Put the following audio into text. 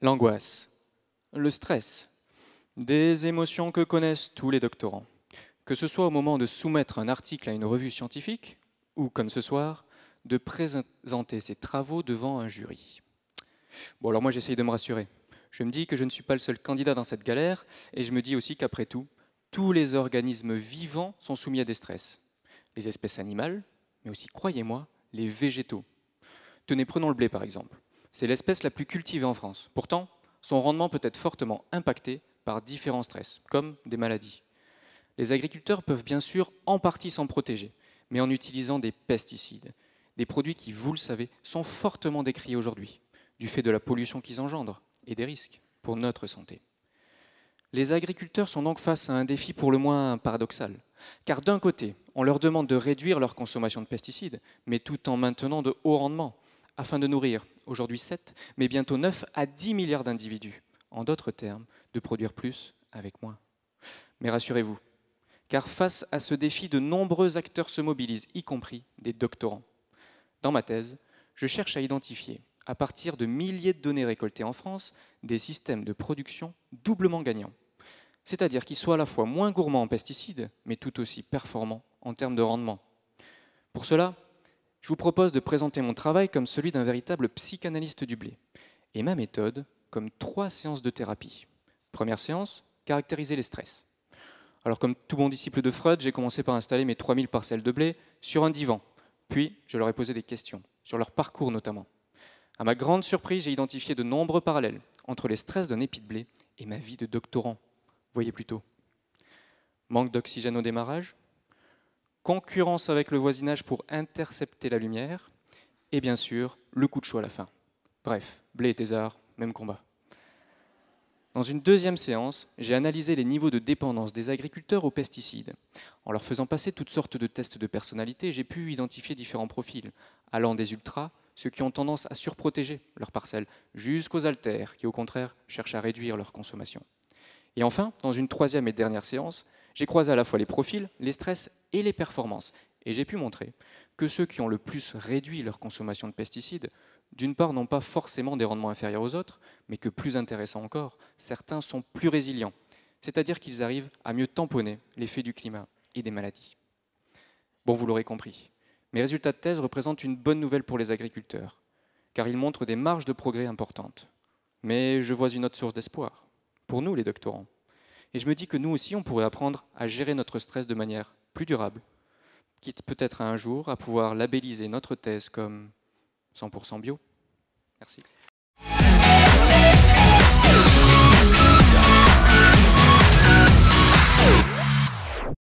L'angoisse, le stress, des émotions que connaissent tous les doctorants. Que ce soit au moment de soumettre un article à une revue scientifique ou, comme ce soir, de présenter ses travaux devant un jury. Bon, alors moi j'essaye de me rassurer. Je me dis que je ne suis pas le seul candidat dans cette galère et je me dis aussi qu'après tout, tous les organismes vivants sont soumis à des stress. Les espèces animales, mais aussi, croyez-moi, les végétaux. Tenez, prenons le blé par exemple. C'est l'espèce la plus cultivée en France. Pourtant, son rendement peut être fortement impacté par différents stress, comme des maladies. Les agriculteurs peuvent bien sûr en partie s'en protéger, mais en utilisant des pesticides, des produits qui, vous le savez, sont fortement décriés aujourd'hui, du fait de la pollution qu'ils engendrent et des risques pour notre santé. Les agriculteurs sont donc face à un défi pour le moins paradoxal, car d'un côté, on leur demande de réduire leur consommation de pesticides, mais tout en maintenant de hauts rendements, afin de nourrir aujourd'hui 7, mais bientôt 9 à 10 milliards d'individus. En d'autres termes, de produire plus avec moins. Mais rassurez-vous, car face à ce défi, de nombreux acteurs se mobilisent, y compris des doctorants. Dans ma thèse, je cherche à identifier, à partir de milliers de données récoltées en France, des systèmes de production doublement gagnants. C'est-à-dire qu'ils soient à la fois moins gourmands en pesticides, mais tout aussi performants en termes de rendement. Pour cela, je vous propose de présenter mon travail comme celui d'un véritable psychanalyste du blé, et ma méthode comme 3 séances de thérapie. Première séance, caractériser les stress. Alors comme tout bon disciple de Freud, j'ai commencé par installer mes 3000 parcelles de blé sur un divan. Puis, je leur ai posé des questions, sur leur parcours notamment. À ma grande surprise, j'ai identifié de nombreux parallèles entre les stress d'un épi de blé et ma vie de doctorant. Voyez plutôt. Manque d'oxygène au démarrage, concurrence avec le voisinage pour intercepter la lumière, et bien sûr, le coup de chaud à la fin. Bref, blé et thésard, même combat. Dans une deuxième séance, j'ai analysé les niveaux de dépendance des agriculteurs aux pesticides. En leur faisant passer toutes sortes de tests de personnalité, j'ai pu identifier différents profils, allant des ultras, ceux qui ont tendance à surprotéger leurs parcelles, jusqu'aux haltères, qui au contraire cherchent à réduire leur consommation. Et enfin, dans une troisième et dernière séance, j'ai croisé à la fois les profils, les stress et les performances. Et j'ai pu montrer que ceux qui ont le plus réduit leur consommation de pesticides, d'une part, n'ont pas forcément des rendements inférieurs aux autres, mais que plus intéressant encore, certains sont plus résilients, c'est-à-dire qu'ils arrivent à mieux tamponner l'effet du climat et des maladies. Bon, vous l'aurez compris, mes résultats de thèse représentent une bonne nouvelle pour les agriculteurs, car ils montrent des marges de progrès importantes. Mais je vois une autre source d'espoir, pour nous les doctorants. Et je me dis que nous aussi, on pourrait apprendre à gérer notre stress de manière plus durable, quitte peut-être un jour à pouvoir labelliser notre thèse comme 100% bio. Merci.